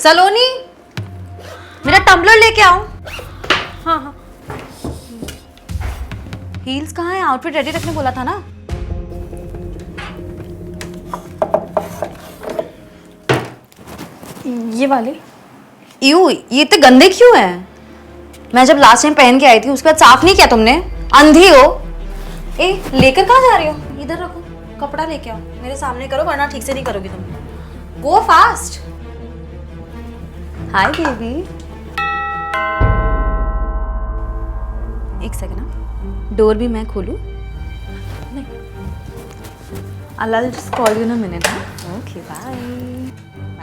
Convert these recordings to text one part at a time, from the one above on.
सलोनी, मेरा टम्बलर लेके आओ। हाँ हाँ। हील्स कहाँ है? आउटफिट रेडी रखने बोला था ना। ये वाले। यू, ये इतने गंदे क्यों हैं? मैं जब लास्ट टाइम पहन के आई थी उसके बाद साफ नहीं किया तुमने। अंधी हो? ए, लेकर कहाँ जा रही हो? इधर रखो, कपड़ा लेके आओ। मेरे सामने करो वरना ठीक से नहीं करोगी तुम। गो फास्ट। Hi baby. एक सेकंड ना, डोर भी मैं खोलूं? नहीं, I'll just call you in a minute. Okay bye.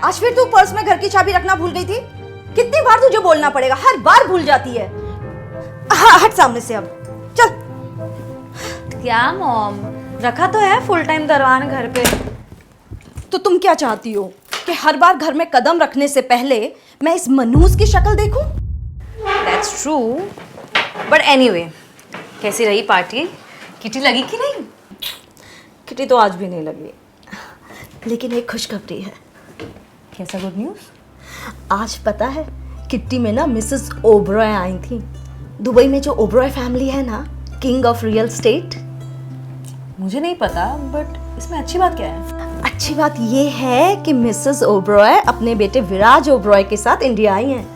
आज फिर तू पर्स में घर की चाबी रखना भूल गई थी? कितनी बार तुझे बोलना पड़ेगा, हर बार भूल जाती है। हाँ, हट सामने से अब, चल। क्या मॉम, रखा तो है फुल टाइम दरवान घर पे। तो तुम क्या चाहती हो कि हर बार घर में कदम रखने से पहले मैं इस मनहूस की शक्ल देखूं? That's true. But anyway, कैसी रही पार्टी? किटी लगी कि नहीं? किटी तो आज भी नहीं लगी, लेकिन एक खुशखबरी है। कैसा गुड न्यूज़? आज पता है किट्टी में ना मिसेस ओबरॉय आई थी। दुबई में जो ओबरॉय फैमिली है ना, किंग ऑफ रियल स्टेट। मुझे नहीं पता, बट इसमें अच्छी बात क्या है? अच्छी बात ये है कि मिसेस ओबरॉय अपने बेटे विराज ओबरॉय के साथ इंडिया आई हैं,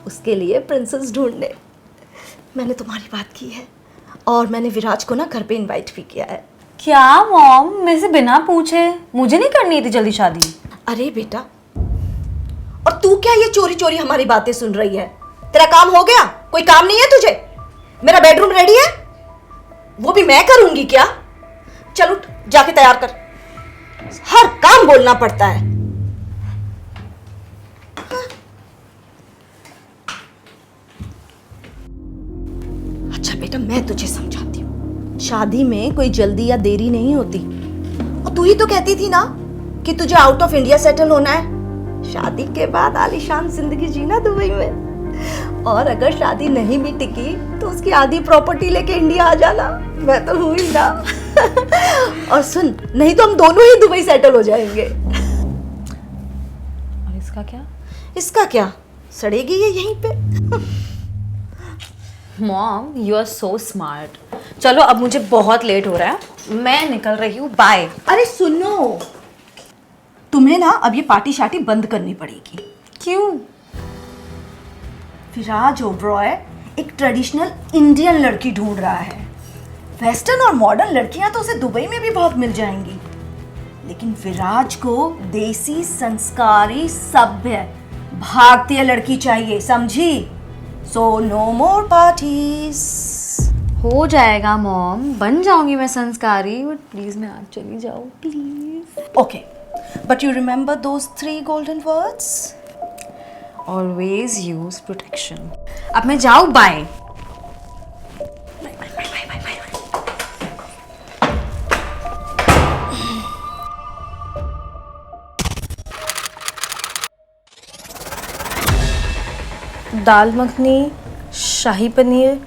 उसके लिए प्रिंसेस ढूंढने। मैंने तुम्हारी बात की है और मैंने विराज को ना घर पे इनवाइट भी किया है। क्या मॉम, मेरे से बिना पूछे? मुझे नहीं करनी थी जल्दी शादी। अरे बेटा, और तू क्या ये चोरी चोरी हमारी बातें सुन रही है? तेरा काम हो गया? कोई काम नहीं है तुझे? मेरा बेडरूम रेडी है, वो भी मैं करूंगी क्या? चल उठ, जाके तैयार कर। हर काम बोलना पड़ता है। अच्छा बेटा, मैं तुझे समझाती हूँ, शादी में कोई जल्दी या देरी नहीं होती। और तू ही तो कहती थी ना कि तुझे आउट ऑफ इंडिया सेटल होना है, शादी के बाद आलीशान जिंदगी जीना दुबई में। और अगर शादी नहीं भी टिकी तो उसकी आधी प्रॉपर्टी लेके इंडिया आ जाना। मैं तो हूँ ही ना। और सुन, नहीं तो हम दोनों ही दुबई सेटल हो जाएंगे। और इसका क्या? इसका क्या, सड़ेगी ये यहीं पे। Mom, you are so smart. चलो अब मुझे बहुत लेट हो रहा है, मैं निकल रही हूँ। बाय। अरे सुनो, तुम्हें ना अब ये पार्टी शार्टी बंद करनी पड़ेगी। क्यों? विराज ओबरॉय एक ट्रेडिशनल इंडियन लड़की ढूंढ रहा है। वेस्टर्न और मॉडर्न लड़कियां तो उसे दुबई में भी बहुत मिल जाएंगी, लेकिन विराज को देसी, संस्कारी, सभ्य भारतीय लड़की चाहिए, समझी? सो नो मोर पार्टीज। हो जाएगा मॉम, बन जाऊंगी मैं संस्कारी, बट प्लीज मैं आज चली जाऊँ please. Okay, but you remember those 3 golden words? Always use protection. अब मैं जाऊँ, बाय। दाल मखनी, शाही पनीर,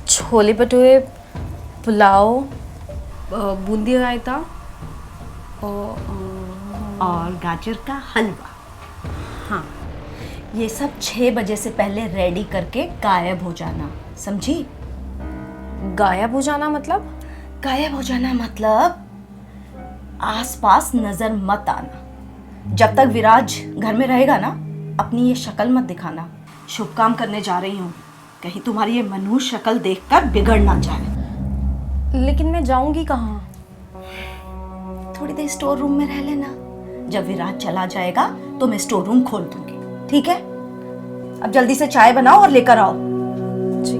छोले भटूरे, पुलाव, बूंदी रायता और गाजर का हलवा। हाँ, ये सब 6 बजे से पहले रेडी करके गायब हो जाना, समझी? गायब हो जाना मतलब? गायब हो जाना मतलब आसपास नजर मत आना। जब तक विराज घर में रहेगा ना, अपनी ये शक्ल मत दिखाना। शुभ काम करने जा रही हूँ, कहीं तुम्हारी ये मनहूस शक्ल देखकर बिगड़ ना जाए। लेकिन मैं जाऊंगी कहाँ? थोड़ी देर स्टोर रूम में रह लेना। जब विराज चला जाएगा तो मैं स्टोर रूम खोल दूंगी, ठीक है? अब जल्दी से चाय बनाओ और लेकर आओ। जी।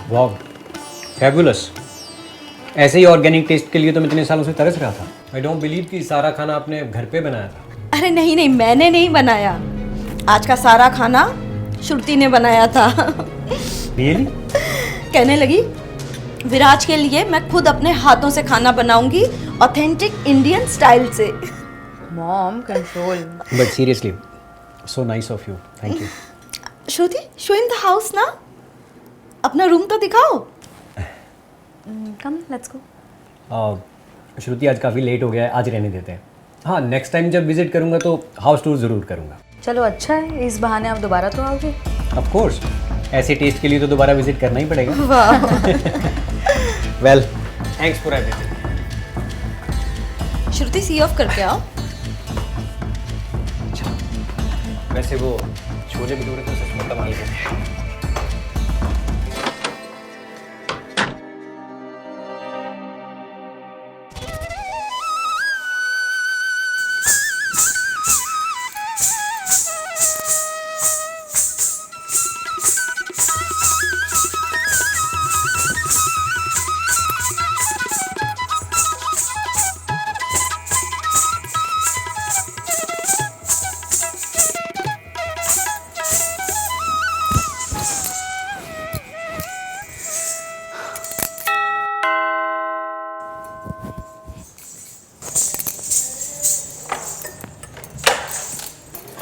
वाह, फैबुलस। ऐसे ही ऑर्गेनिक टेस्ट के लिए तो मैं इतने सालों से तरस रहा था। आई डोंट बिलीव कि सारा खाना आपने घर पे बनाया था। अरे नहीं नहीं, मैंने नहीं बनाया। आज का सारा खाना श्रुति ने बनाया था। रियली? कहने लगी विराज के लिए मैं खुद अपने हाथों से खाना बनाऊंगी, ऑथेंटिक इंडियन स्टाइल से। Mom, control. But seriously, so nice of you, thank you. Shruti, show in the house ना, अपना रूम तो दिखाओ। Come let's go. श्रुति आज काफ़ी लेट हो गया है, आज रहने देते हैं। हाँ, नेक्स्ट टाइम जब विजिट करूँगा तो हाउस टूर ज़रूर करूँगा। चलो अच्छा है, इस बहाने आप दोबारा तो आओगे। ऑफ कोर्स, ऐसे टेस्ट के लिए तो दोबारा विजिट करना ही पड़ेगा। वाह। Well, thanks for everything. Shruti see off करके आओ। वैसे वो छोले भटूरे तो सच में कमाल के हैं।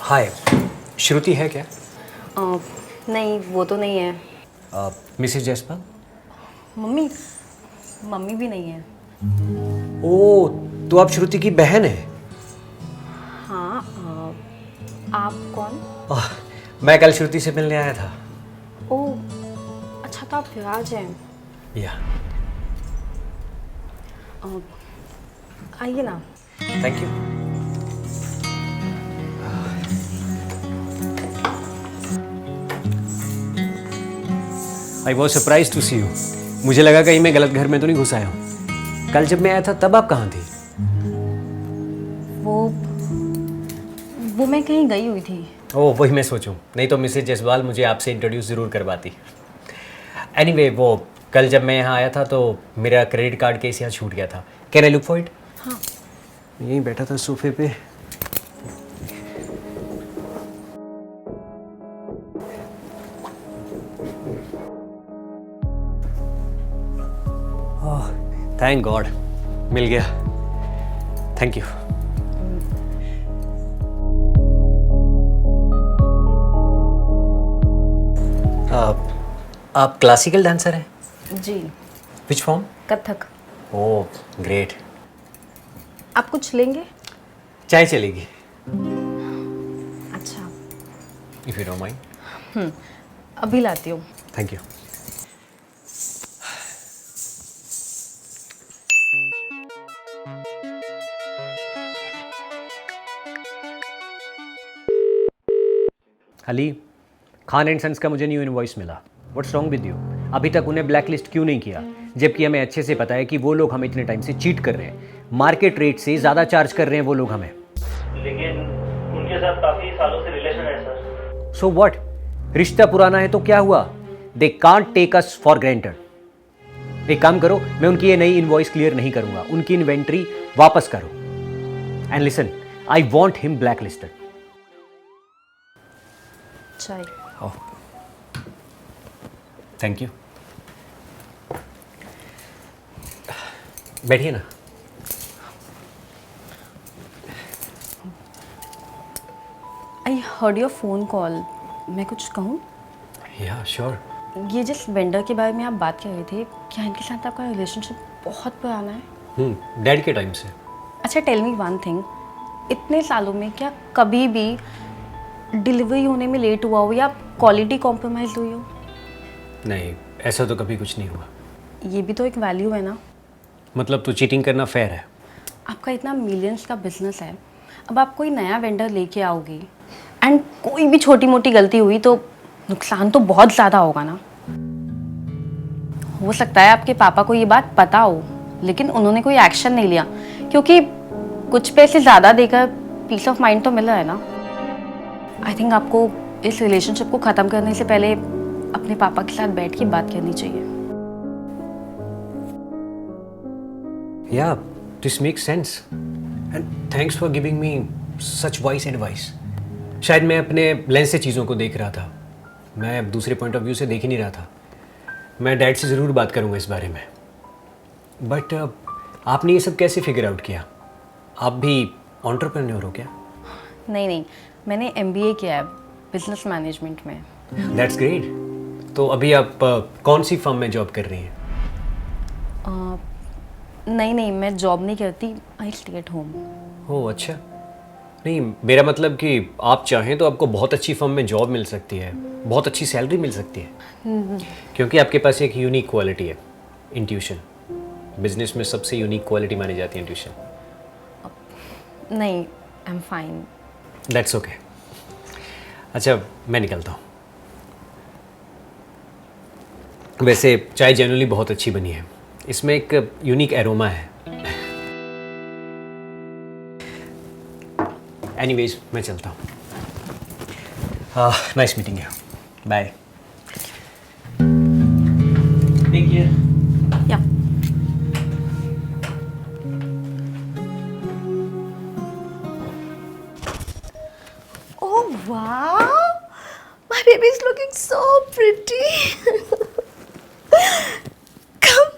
हाय, श्रुति है क्या? नहीं, वो तो नहीं है। मिसेस जयसवाल? मम्मी, मम्मी भी नहीं है। ओ, तो आप श्रुति की बहन है? हाँ, आप कौन? मैं कल श्रुति से मिलने आया था। ओह, अच्छा तो आप विराज हैं। या, आइए ना। Thank you. I was surprise to see you. मुझे लगा कहीं मैं गलत घर में तो नहीं घुस आया हूँ। कल जब मैं आया था तब आप कहाँ थी? वो मैं कहीं गई हुई थी। ओह, वही मैं सोचूं, नहीं तो मिसेज जयसवाल मुझे आपसे इंट्रोड्यूस ज़रूर करवाती। एनीवे, वो कल जब मैं यहाँ आया था तो मेरा क्रेडिट कार्ड केस यहाँ छूट गया था। Can I look for it? हाँ। यहीं बैठा था सोफे पे। थैंक गॉड, मिल गया। Thank you. आप क्लासिकल डांसर हैं? जी। Which form? Kathak. Oh great. आप कुछ लेंगे? चाय चलेगी, अच्छा। If you don't mind. अभी लाती हूँ। Thank you. Ali, Khan and sons का मुझे न्यू इनवॉइस मिला। What's wrong with you? अभी तक उन्हें ब्लैक लिस्ट क्यों नहीं किया, जबकि हमें अच्छे से पता है कि वो लोग हमें इतने टाइम से चीट कर रहे हैं, मार्केट रेट से ज़्यादा चार्ज कर रहे हैं वो लोग हमें। लेकिन उनके साथ काफी सालों से रिलेशन है सर। So what? रिश्ता पुराना है तो क्या हुआ? They can't take us for granted. एक काम करो, मैं उनकी ये नई इनवॉइस क्लियर नहीं करूंगा, उनकी इन्वेंट्री वापस करो। And listen, I want him blacklisted. चाय। Thank you. बैठिए ना। I heard your phone call. मैं कुछ कहूँ? या श्योर। ये जिस वेंडर के बारे में आप बात कर रहे थे, क्या इनके साथ आपका रिलेशनशिप बहुत पुराना है? डैड के टाइम से। अच्छा, टेल मी वन थिंग, इतने सालों में क्या कभी भी डिलीवरी होने में लेट हुआ हो या क्वालिटी कॉम्प्रोमाइज हुई हो? नहीं, ऐसा तो कभी कुछ नहीं हुआ। ये भी तो एक वैल्यू है ना। मतलब तो चीटिंग करना फेयर है? आपका इतना मिलियंस का बिजनेस है, अब आप कोई नया वेंडर लेके आओगे एंड कोई भी छोटी मोटी गलती हुई तो नुकसान तो बहुत ज़्यादा होगा ना। हो सकता है आपके पापा को ये बात पता हो, लेकिन उन्होंने कोई एक्शन नहीं लिया, क्योंकि कुछ पैसे ज़्यादा देकर पीस ऑफ माइंड तो मिल रहा है ना। आई थिंक आपको इस रिलेशनशिप को ख़त्म करने से पहले अपने पापा के साथ बैठ के बात करनी चाहिए। Yeah, this makes sense. And thanks for giving me such wise advice. शायद मैं अपने लेंस से चीज़ों को देख रहा था, मैं दूसरे पॉइंट ऑफ व्यू से देख ही नहीं रहा था। मैं डैड से ज़रूर बात करूँगा इस बारे में। बट आपने ये सब कैसे फिगर आउट किया? आप भी एंटरप्रेन्योर हो क्या? नहीं, मैंने MBA किया है बिजनेस मैनेजमेंट में। That's great. तो अभी आप कौन सी फर्म में जॉब कर रही हैं? नहीं नहीं, मैं जॉब नहीं करती, आई स्टे एट होम। ओह अच्छा। नहीं, मेरा मतलब कि आप चाहें तो आपको बहुत अच्छी फर्म में जॉब मिल सकती है, बहुत अच्छी सैलरी मिल सकती है, क्योंकि आपके पास एक यूनिक क्वालिटी है, इंट्यूशन। बिजनेस में सबसे यूनिक क्वालिटी मानी जाती है इंट्यूशन। नहीं, आई एम फाइन। That's okay. अच्छा, मैं निकलता हूँ। वैसे चाय जनरली बहुत अच्छी बनी है, इसमें एक यूनिक एरोमा है। एनीवेज, मैं चलता हूँ। Nice meeting you. Bye. Take care. Yeah Oh wow! My baby is looking so pretty. Come.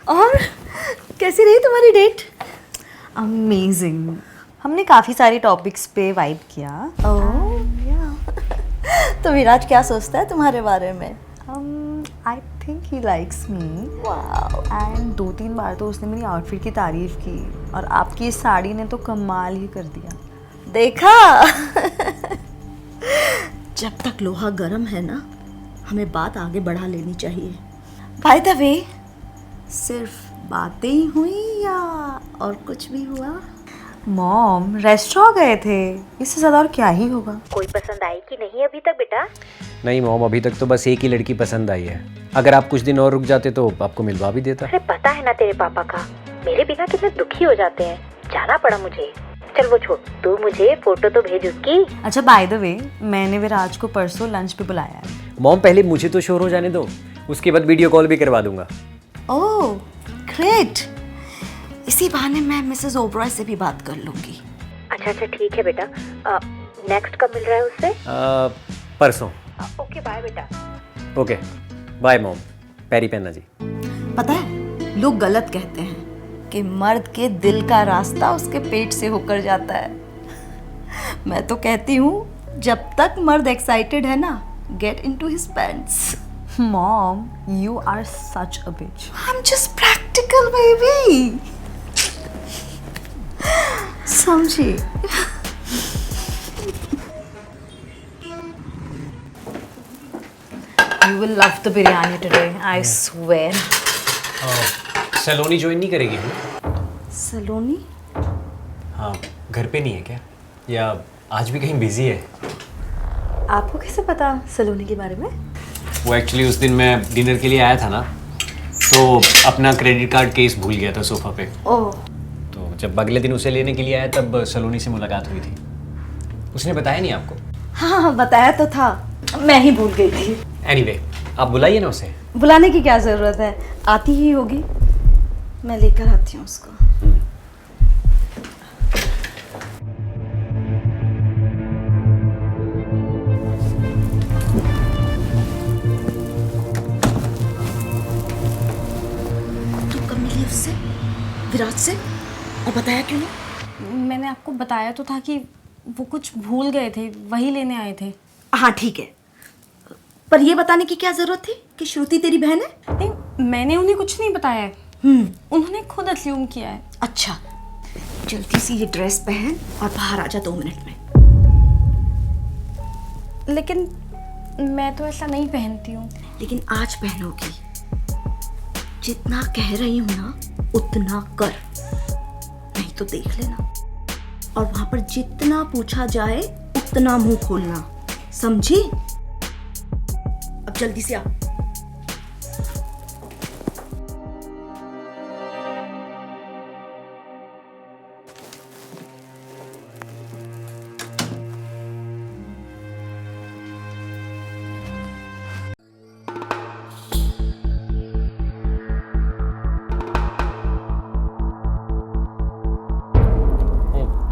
और कैसी रही तुम्हारी डेट? अमेजिंग। हमने काफ़ी सारे टॉपिक्स पे वाइब किया। ओह तो विराज क्या सोचता है तुम्हारे बारे में? I think he likes me. Wow, and 2-3 बार तो उसने मेरी आउटफिट की तारीफ की, और आपकी इस साड़ी ने तो कमाल ही कर दिया। देखा? जब तक लोहा गर्म है ना, हमें बात आगे बढ़ा लेनी चाहिए। बाय द वे, सिर्फ बातें ही हुई या और कुछ भी हुआ? मॉम, रेस्टोरेंट गए थे, इससे ज़्यादा और क्या ही होगा। कोई पसंद आई कि नहीं अभी तक बेटा? नहीं मॉम, अभी तक तो बस एक ही लड़की पसंद आई है। अगर आप कुछ दिन और रुक जाते तो आपको मिलवा भी देता। अरे पता है ना तेरे पापा का, मेरे बिना कितने दुखी हो जाते हैं। जाना पड़ा मुझे। चल वो छोड़, तू मुझे फोटो तो भेज उसकी। अच्छा, बाय द वे, मैंने विराज को परसों लंच पे बुलाया है। मॉम, पहले मुझे तो शोर हो जाने दो, उसके बाद वीडियो कॉल भी करवा दूंगा। ओह ग्रेट, इसी बहाने मैं मिसेस ओबरॉय से भी बात कर लूंगी। अच्छा अच्छा ठीक है बेटा। नेक्स्ट कब मिल रहा है उससे? परसों। ओके बाय बेटा। Okay bye mom. पैरी पहनना जी। पता है, लोग गलत कहते हैं कि मर्द के दिल का रास्ता उसके पेट से होकर जाता है। मैं तो कहती हूँ, जब तक मर्द एक्साइटेड है ना, get into his pants. Mom, you are such a bitch. I am just practical baby, समझी? You will love the biryani today, I swear. Saloni join नहीं करेगी? सलोनी? हाँ, घर पे नहीं है क्या, या आज भी कहीं बिजी है? आपको कैसे पता सलोनी के बारे में? वो एक्चुअली उस दिन मैं डिनर के लिए आया था ना, तो अपना क्रेडिट कार्ड केस भूल गया था सोफा पे। ओह, तो जब अगले दिन उसे लेने के लिए आया तब सलोनी से मुलाकात हुई थी। उसने बताया नहीं आपको? हाँ बताया तो था, मैं ही भूल गई थी। एनीवे, आप बुलाइए ना उसे। बुलाने की क्या जरूरत है, आती ही होगी। मैं लेकर आती हूँ उसको। तू कब मिली उससे, विराज से, और बताया क्यों नहीं? मैंने आपको बताया तो था कि वो कुछ भूल गए थे, वही लेने आए थे। हाँ ठीक है, पर ये बताने की क्या जरूरत थी कि श्रुति तेरी बहन है? नहीं, मैंने उन्हें कुछ नहीं बताया है। उन्होंने खुद अस्यूम किया है। अच्छा, जल्दी से ये ड्रेस पहन और बाहर आ जा 2 मिनट में। लेकिन मैं तो ऐसा नहीं पहनती हूँ। लेकिन आज पहनोगी। जितना कह रही हूँ ना, उतना कर, नहीं तो देख लेना। और वहां पर जितना पूछा जाए उतना मुंह खोलना, समझी? अब जल्दी से आ।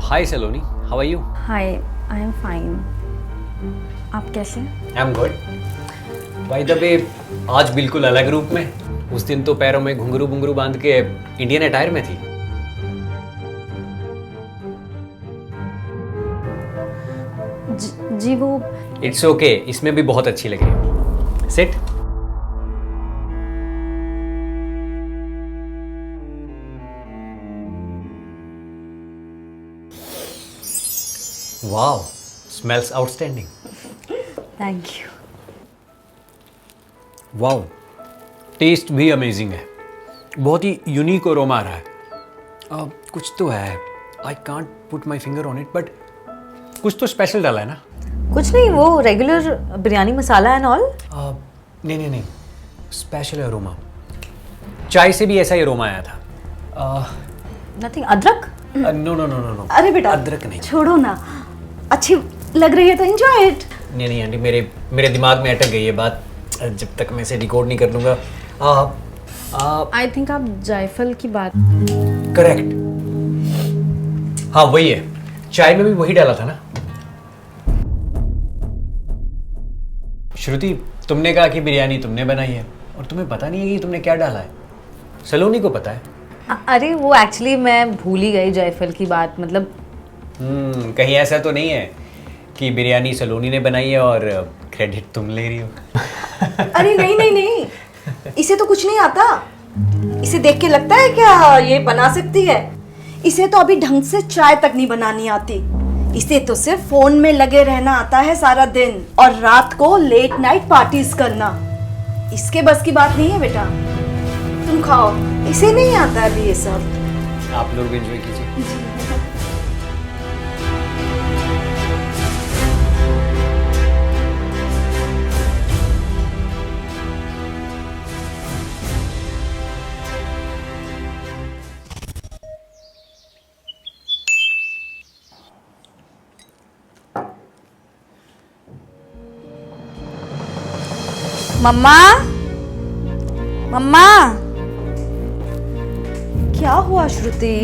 Hi Saloni, how are you? Hi, I am fine. आप कैसे हैं? I am good. By the way, आज बिल्कुल अलग रूप में। उस दिन तो पैरों में घुंघरू बुंगरू बांध के इंडियन अटायर में थी। जी वो इट्स ओके, इसमें भी बहुत अच्छी लग रही है। Sit. Wow, smells outstanding. Thank you. Wow, taste भी अमेजिंग है, बहुत ही यूनिक अरोमा आ रहा है। कुछ तो है, I can't put my finger on it, but कुछ तो स्पेशल डाला है ना? कुछ नहीं, वो regular biryani masala and all. नहीं नहीं नहीं, स्पेशल अरोमा। चाय से भी ऐसा ही अरोमा आया था। नथिंग। अदरक? No no no no no, अरे बेटा, अदरक नहीं। छोड़ो ना, अच्छी लग रही है तो एंजॉय इट। नहीं नहीं आंटी, मेरे दिमाग में अटक गई है बात, जब तक मैं इसे डिकोड नहीं कर लूँगा। आई थिंक आप जायफल की बात। करेक्ट, हाँ वही है, चाय में भी वही डाला था ना। श्रुति, तुमने कहा कि बिरयानी तुमने बनाई है और तुम्हें पता नहीं है कि तुमने क्या डाला है। सलोनी को पता है। अरे वो एक्चुअली मैं भूल ही गई जायफल की बात, मतलब। कहीं ऐसा तो नहीं है कि बिरयानी सलोनी ने बनाई है और क्रेडिट तुम ले रही हो? अरे नहीं नहीं नहीं, इसे तो कुछ नहीं आता। इसे देख के लगता है क्या ये बना सकती है? इसे तो अभी ढंग से चाय तक नहीं बनानी आती। इसे तो सिर्फ फोन में लगे रहना आता है सारा दिन, और रात को लेट नाइट पार्टीज करना। इसके बस की बात नहीं है बेटा, तुम खाओ, इसे नहीं आता अभी ये सब। आप लोग भी एंजॉय कीजिए। मम्मा, मम्मा। क्या हुआ श्रुति?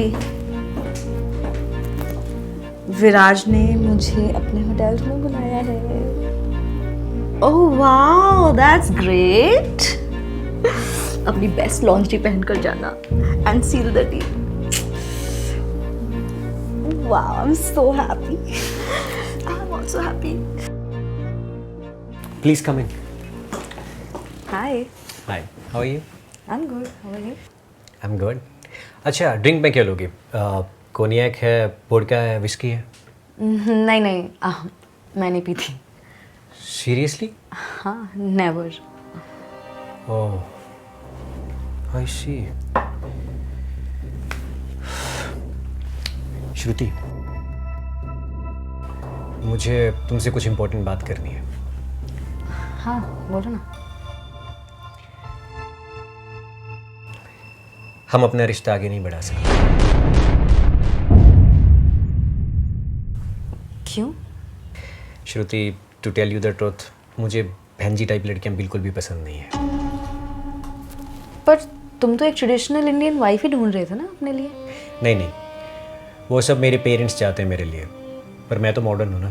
विराज ने मुझे अपने होटल में बुलाया है। Oh wow, that's great. अपनी बेस्ट लॉन्ड्री पहनकर जाना and seal the deal. Wow, I am so happy. I am also happy. Please come in. Hi. Hi, how are you? I am good, how are you? I am good. अच्छा, drink में क्या लोगे? कोनियाक है, vodka है, whisky है? नहीं नहीं, मैं नहीं पीती। सीरियसली? हाँ, नेवर। ओह, आई सी। श्रुति, मुझे तुमसे कुछ इम्पोर्टेंट बात करनी है। हाँ बोलो ना। हम अपना रिश्ता आगे नहीं बढ़ा सकते। क्यों? Shruti, to tell you the truth, मुझे बहनजी टाइप लड़कियां बिल्कुल भी पसंद नहीं है। पर तुम तो एक ट्रेडिशनल इंडियन वाइफ ही ढूंढ रहे थे ना अपने लिए। नहीं नहीं, वो सब मेरे पेरेंट्स चाहते हैं मेरे लिए, पर मैं तो मॉडर्न हूँ ना।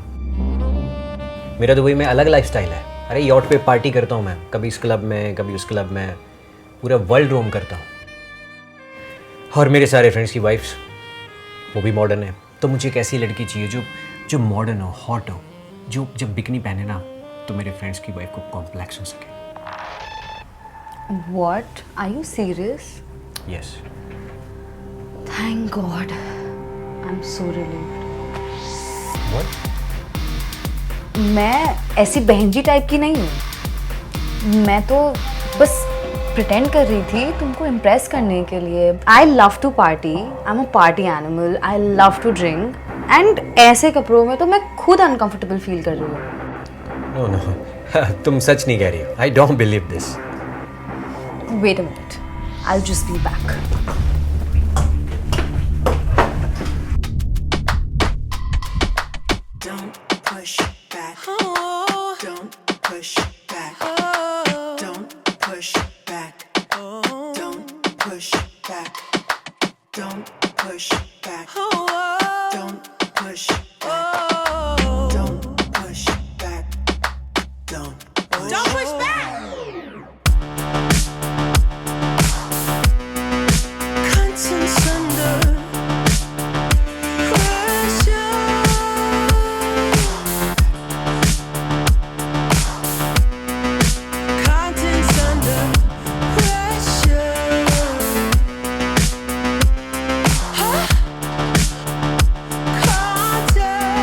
मेरा दुबई में अलग लाइफस्टाइल है। अरे यॉट पे पार्टी करता हूँ मैं, कभी इस क्लब में कभी उस क्लब में, पूरा वर्ल्ड रोम करता हूँ। और मेरे सारे फ्रेंड्स की वाइफ्स वो भी मॉडर्न है। तो मुझे एक ऐसी लड़की चाहिए जो मॉडर्न हो, हॉट हो, जो जब बिकनी पहने ना तो मेरे फ्रेंड्स की वाइफ को कॉम्प्लेक्स हो सके। What? Are you serious? Yes. Thank God. I'm so relieved. What? मैं ऐसी बहनजी टाइप की नहीं हूँ। मैं तो बस प्रिटेंड कर रही थी तुमको इम्प्रेस करने के लिए। I love to party, I am a party animal, I love to drink, and ऐसे कपड़ों में तो मैं खुद अनकंफर्टेबल फील कर रही हूँ। नो नो, तुम सच नहीं कह रही हो। I don't believe this. Wait a minute. I'll just be back. Don't push back. Don't push back. Don't push back. Don't push back. Don't push back. Don't push back. Don't push back. Don't push back. Conscience under pressure. Conscience under pressure. Huh? Conscience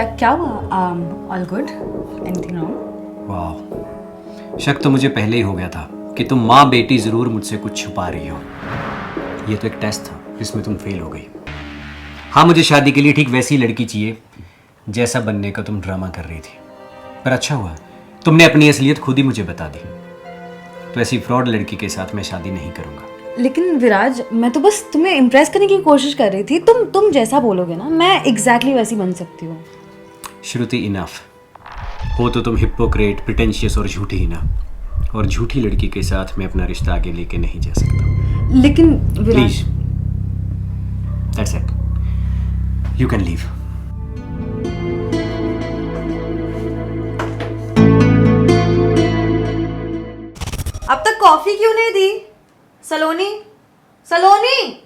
क्या हुआ? All good? Anything wrong? वाह, शक तो मुझे पहले ही हो गया था कि तुम माँ बेटी ज़रूर मुझसे कुछ छुपा रही हो। ये तो एक टेस्ट था जिसमें तुम फेल हो गई। हाँ, मुझे शादी के लिए ठीक वैसी लड़की चाहिए जैसा बनने का तुम ड्रामा कर रही थी। पर अच्छा हुआ तुमने अपनी असलियत खुद ही मुझे बता दी। तो ऐसी फ्रॉड लड़की के साथ मैं शादी नहीं करूँगा। लेकिन विराज, मैं तो बस तुम्हें इम्प्रेस करने की कोशिश कर रही थी। तुम जैसा बोलोगे ना, मैं एग्जैक्टली वैसी बन सकती हूँ। श्रुति, इनफ हो तो तुम हिपोक्रेट, प्रिटेंशियस और झूठी ही ना। और झूठी लड़की के साथ मैं अपना रिश्ता आगे लेके नहीं जा सकता। लेकिन Viraj, please, that's it, you can leave. अब तक कॉफी क्यों नहीं दी? सलोनी, सलोनी।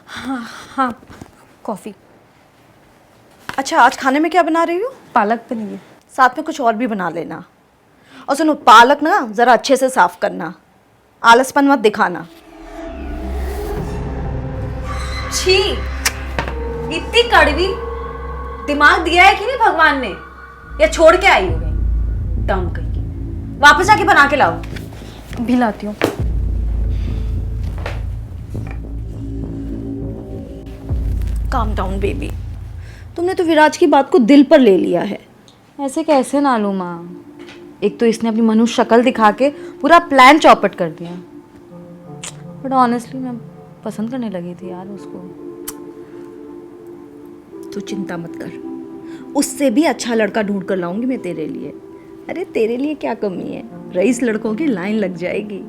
हाँ, कॉफ़ी। अच्छा, आज खाने में क्या बना रही हो? पालक पनीर। साथ में कुछ और भी बना लेना। और सुनो, पालक ना ज़रा अच्छे से साफ करना, आलसपन मत दिखाना। छी, इतनी कड़वी। दिमाग दिया है कि नहीं भगवान ने, या छोड़ के आई हो गई? डम कहीं। वापस जाके बना के लाओ। भी लाती हूँ। काम डाउन बेबी, तुमने तो विराज की बात को दिल पर ले लिया है। ऐसे कैसे ना लूँ माँ? एक तो इसने अपनी मनुष्य शक्ल दिखा के पूरा प्लान चौपट कर दिया। बट ऑनेस्टली मैं पसंद करने लगी थी यार उसको। तू चिंता मत कर, उससे भी अच्छा लड़का ढूंढ कर लाऊंगी मैं तेरे लिए। अरे तेरे लिए क्या कमी है, रईस लड़कों की लाइन लग जाएगी।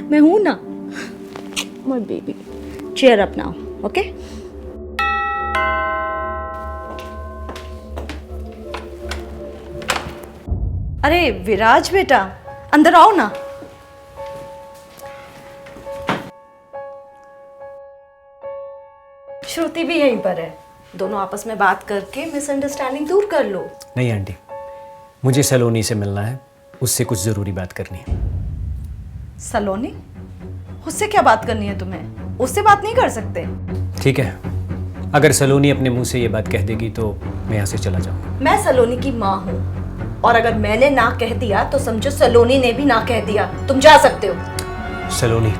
मैं हूं ना my baby. Cheer up now, okay? अरे विराज बेटा, अंदर आओ ना। श्रुति भी यहीं पर है, दोनों आपस में बात करके मिसअंडरस्टैंडिंग दूर कर लो। नहीं आंटी, मुझे सलोनी से मिलना है, उससे कुछ ज़रूरी बात करनी है। सलोनी? उससे क्या बात करनी है तुम्हें? उससे बात नहीं कर सकते। ठीक है, अगर सलोनी अपने मुंह से ये बात कह देगी तो मैं यहाँ से चला जाऊँगा। मैं सलोनी की माँ हूँ, और अगर मैंने ना कह दिया तो समझो सलोनी ने भी ना कह दिया। तुम जा सकते हो। सलोनी,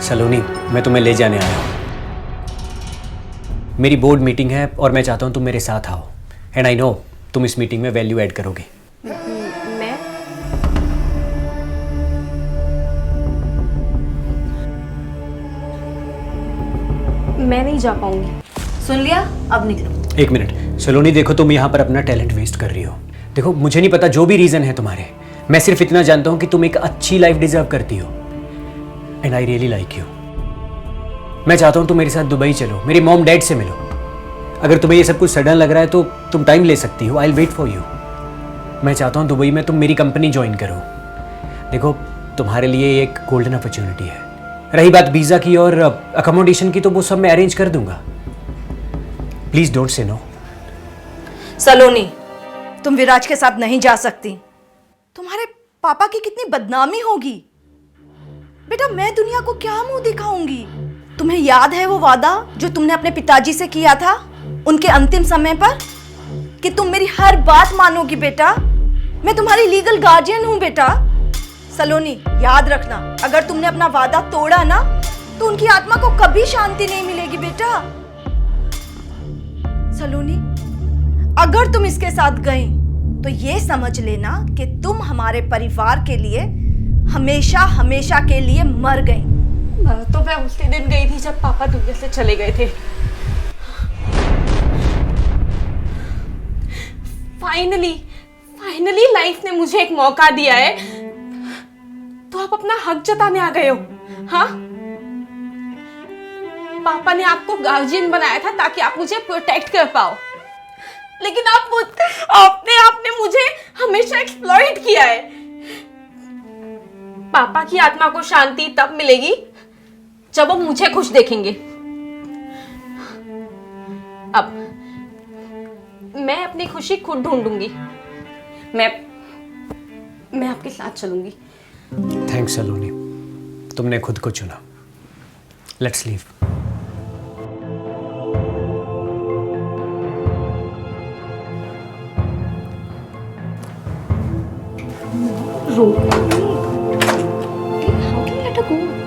सलोनी, मैं तुम्हें ले जाने आया हूँ। मेरी बोर्ड मीटिंग है और मैं चाहता हूँ तुम मेरे साथ आओ। एंड आई नो तुम इस मीटिंग में वैल्यू ऐड करोगे। मैं नहीं जा पाऊंगी। सुन लिया? अब निकलो। एक मिनट सलोनी, देखो तुम यहाँ पर अपना टैलेंट वेस्ट कर रही हो। देखो मुझे नहीं पता जो भी रीज़न है तुम्हारे, मैं सिर्फ इतना जानता हूँ कि तुम एक अच्छी लाइफ डिजर्व करती हो। And I really like you. मैं चाहता हूँ तुम मेरे साथ दुबई चलो, मेरी मॉम डैड से मिलो। अगर तुम्हें ये सब कुछ सडन लग रहा है तो तुम टाइम ले सकती हो। I will wait for you. मैं चाहता हूँ दुबई में तुम मेरी कंपनी ज्वाइन करो। देखो तुम्हारे लिए एक गोल्डन अपॉर्चुनिटी है। रही बात वीज़ा की और अकोमोडेशन की, तो वो सब मैं अरेंज कर दूंगा। Please don't say no. Saloni, तुम विराज के साथ नहीं जा सकती। तुम्हारे पापा की कितनी बदनामी होगी। बेटा, मैं दुनिया को क्या मुंह दिखाऊंगी? तुम्हें याद है वो वादा जो तुमने अपने पिताजी से किया था उनके अंतिम समय पर, कि तुम मेरी हर बात मानोगी? बेटा, मैं तुम्हारी लीगल गार्जियन हूं बेटा। सलोनी, याद रखना, अगर तुमने अपना वादा तोड़ा ना तो उनकी आत्मा को कभी शांति नहीं मिलेगी बेटा। सलोनी, अगर तुम इसके साथ गई तो ये समझ लेना कि तुम हमारे परिवार के लिए हमेशा हमेशा के लिए मर गई। तो मैं उसी दिन गई थी जब पापा दुनिया से चले गए थे। फाइनली लाइफ ने मुझे एक मौका दिया है, तो आप अपना हक जताने आ गए हो। हाँ, पापा ने आपको गार्जियन बनाया था ताकि आप मुझे प्रोटेक्ट कर पाओ, लेकिन आपने मुझे हमेशा एक्सप्लॉइट किया है। पापा की आत्मा को शांति तब मिलेगी जब वो मुझे खुश देखेंगे। अब मैं अपनी खुशी खुद ढूंढूंगी। मैं आपके साथ चलूंगी। थैंक्स सलोनी, तुमने खुद को चुना। Let's leave. रोको नहीं। How can you let her go?